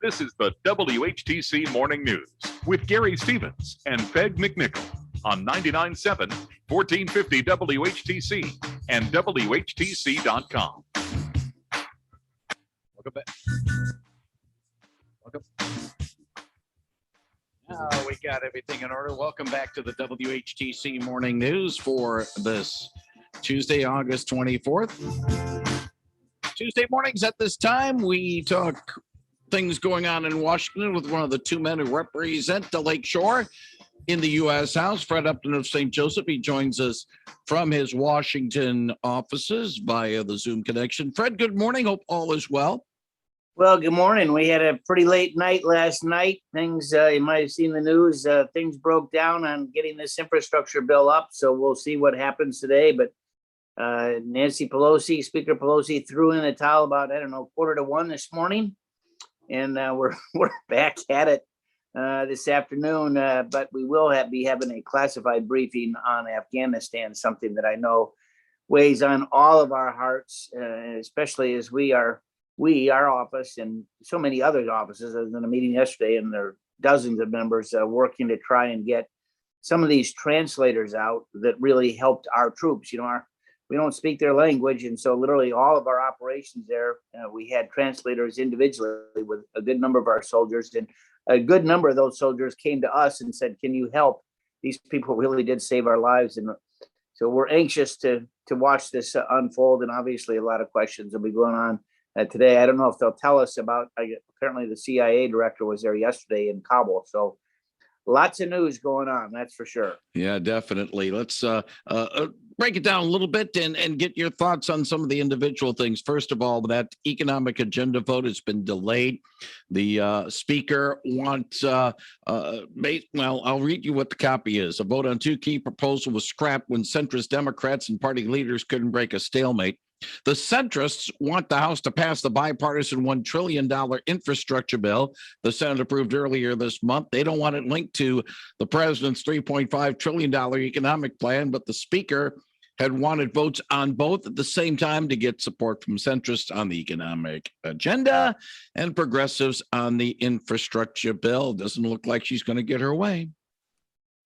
This is the WHTC Morning News with Gary Stevens and Peg McNichol on 99.7, 1450 WHTC and WHTC.com. Welcome back. Welcome. Now we got everything in order. Welcome back to the WHTC Morning News for this Tuesday, August 24th. Tuesday mornings at this time, we talk things going on in Washington with one of the two men who represent the Lake Shore in the U.S. House, Fred Upton of St. Joseph. He joins us from his Washington offices via the Zoom connection. Fred, good morning. Hope all is well. Well, good morning. We had a pretty late night last night. Things, you might have seen the news, things broke down on getting this infrastructure bill up. So we'll see what happens today. But Nancy Pelosi, Speaker Pelosi, threw in the towel about, 1:45 this morning. And we're back at it this afternoon, but we will be having a classified briefing on Afghanistan, something that I know weighs on all of our hearts, especially as our office and so many other offices. I was in a meeting yesterday, and there are dozens of members working to try and get some of these translators out that really helped our troops. We don't speak their language, and so literally all of our operations there, we had translators individually with a good number of our soldiers, and a good number of those soldiers came to us and said, "Can you help? These people really did save our lives." And so we're anxious to watch this unfold, and obviously a lot of questions will be going on today. I don't know if they'll tell us about. Apparently, the CIA director was there yesterday in Kabul, so lots of news going on, that's for sure. Yeah, definitely. Let's break it down a little bit and get your thoughts on some of the individual things. First of all, that economic agenda vote has been delayed. The speaker wants, I'll read you what the copy is. A vote on two key proposals was scrapped when centrist Democrats and party leaders couldn't break a stalemate. The centrists want the House to pass the bipartisan $1 trillion infrastructure bill the Senate approved earlier this month. They don't want it linked to the president's $3.5 trillion economic plan, but the speaker had wanted votes on both at the same time to get support from centrists on the economic agenda and progressives on the infrastructure bill. Doesn't look like she's going to get her way.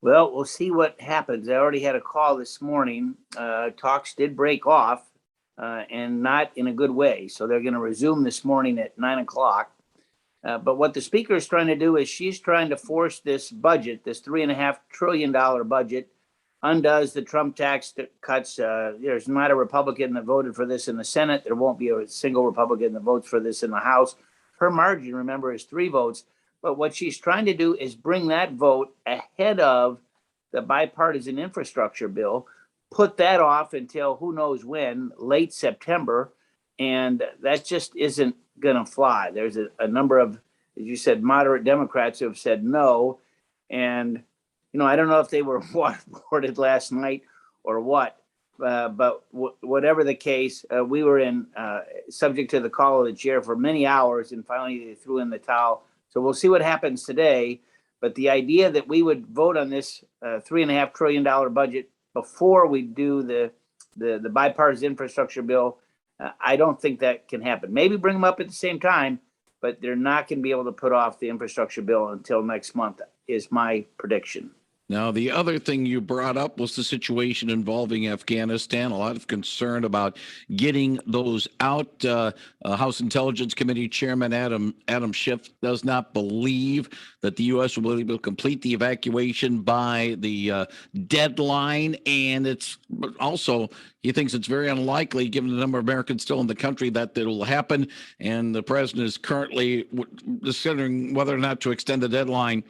Well, we'll see what happens. I already had a call this morning. Talks did break off. And not in a good way. So they're going to resume this morning at 9:00. But what the speaker is trying to do is she's trying to force this budget, this $3.5 trillion budget, undoes the Trump tax cuts. There's not a Republican that voted for this in the Senate. There won't be a single Republican that votes for this in the House. Her margin, remember, is 3 votes. But what she's trying to do is bring that vote ahead of the bipartisan infrastructure bill, put that off until who knows when, late September, and that just isn't going to fly. There's a number of, as you said, moderate Democrats who have said no, and I don't know if they were waterboarded last night or what, but whatever the case, we were in subject to the call of the chair for many hours, and finally they threw in the towel. So we'll see what happens today. But the idea that we would vote on this $3.5 trillion budget before we do the bipartisan infrastructure bill, I don't think that can happen. Maybe bring them up at the same time, but they're not going to be able to put off the infrastructure bill until next month, is my prediction. Now, the other thing you brought up was the situation involving Afghanistan. A lot of concern about getting those out. House Intelligence Committee Chairman Adam Schiff does not believe that the U.S. will be able to complete the evacuation by the deadline. And it's also, he thinks it's very unlikely, given the number of Americans still in the country, that it will happen. And the president is currently considering whether or not to extend the deadline,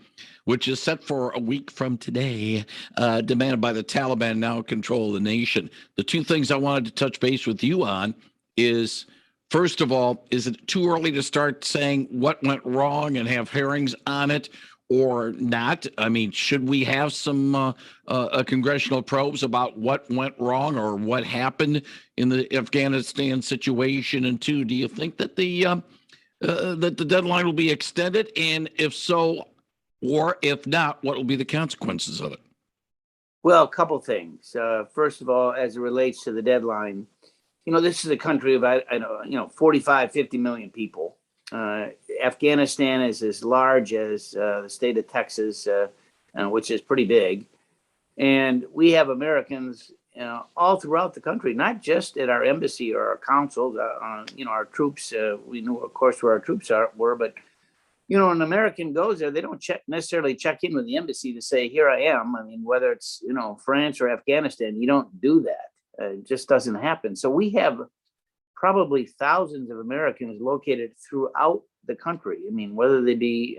which is set for a week from today, demanded by the Taliban, now control the nation. The two things I wanted to touch base with you on is, first of all, is it too early to start saying what went wrong and have hearings on it or not? I mean, should we have some congressional probes about what went wrong or what happened in the Afghanistan situation? And two, do you think that the deadline will be extended? And if so, or if not, what will be the consequences of it? Well, a couple things. First of all, as it relates to the deadline, this is a country of, 45, 50 million people. Afghanistan is as large as the state of Texas, which is pretty big. And we have Americans all throughout the country, not just at our embassy or our consul. Our troops, we know, of course, where our troops were, but an American goes there, they don't necessarily check in with the embassy to say, here I am. I mean, whether it's, France or Afghanistan, you don't do that. It just doesn't happen. So we have probably thousands of Americans located throughout the country. I mean, whether they be,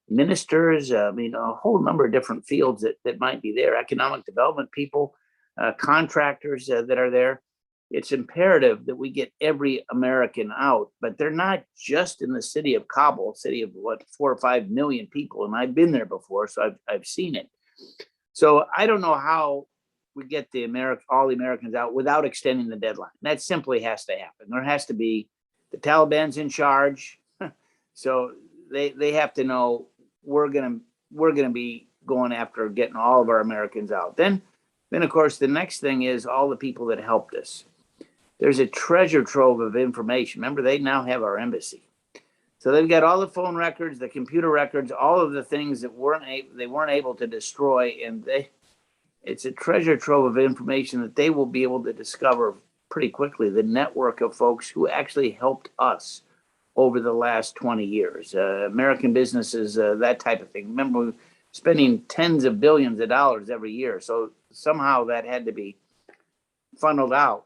ministers, a whole number of different fields that might be there, economic development people, contractors that are there. It's imperative that we get every American out, but they're not just in the city of Kabul, city of 4 or 5 million people. And I've been there before, so I've seen it. So I don't know how we get all the Americans out without extending the deadline. That simply has to happen. There has to be the Taliban's in charge. So they have to know we're gonna be going after getting all of our Americans out. Then of course the next thing is all the people that helped us. There's a treasure trove of information. Remember, they now have our embassy. So they've got all the phone records, the computer records, all of the things that they weren't able to destroy, and it's a treasure trove of information that they will be able to discover pretty quickly, the network of folks who actually helped us over the last 20 years, American businesses, that type of thing. Remember, we're spending tens of billions of dollars every year. So somehow that had to be funneled out.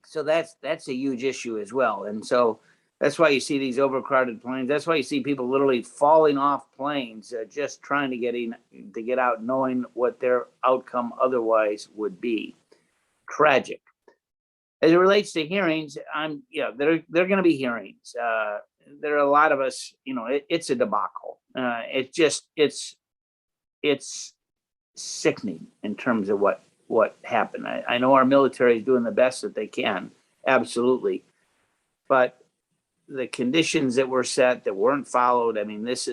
So that's a huge issue as well. And so that's why you see these overcrowded planes. That's why you see people literally falling off planes, just trying to get out, knowing what their outcome otherwise would be. Tragic. As it relates to hearings, there are going to be hearings. There are a lot of us, it's a debacle. It's sickening in terms of what happened. I know our military is doing the best that they can, absolutely. But the conditions that were set that weren't followed, I mean, this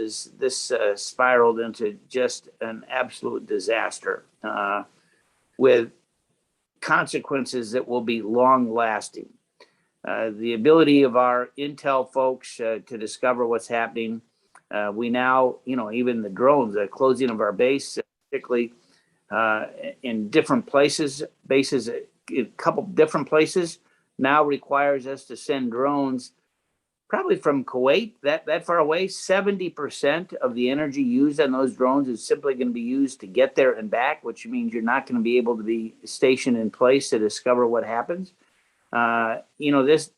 spiraled into just an absolute disaster with consequences that will be long lasting. The ability of our intel folks to discover what's happening. We now, even the drones, the closing of our base, particularly in different bases, a couple different places, now requires us to send drones probably from Kuwait, that far away. 70% of the energy used on those drones is simply going to be used to get there and back, which means you're not going to be able to be stationed in place to discover what happens. This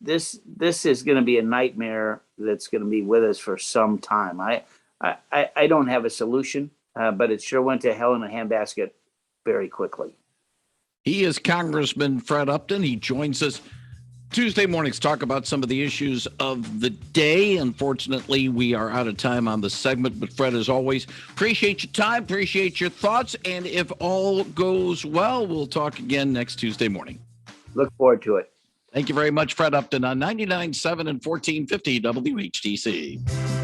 is going to be a nightmare that's going to be with us for some time. I don't have a solution, but it sure went to hell in a handbasket very quickly. He is Congressman Fred Upton. He joins us Tuesday mornings, talk about some of the issues of the day. Unfortunately, we are out of time on the segment, but Fred, as always, appreciate your time, appreciate your thoughts, and if all goes well, we'll talk again next Tuesday morning. Look forward to it. Thank you very much, Fred Upton, on 99.7 and 1450 WHTC.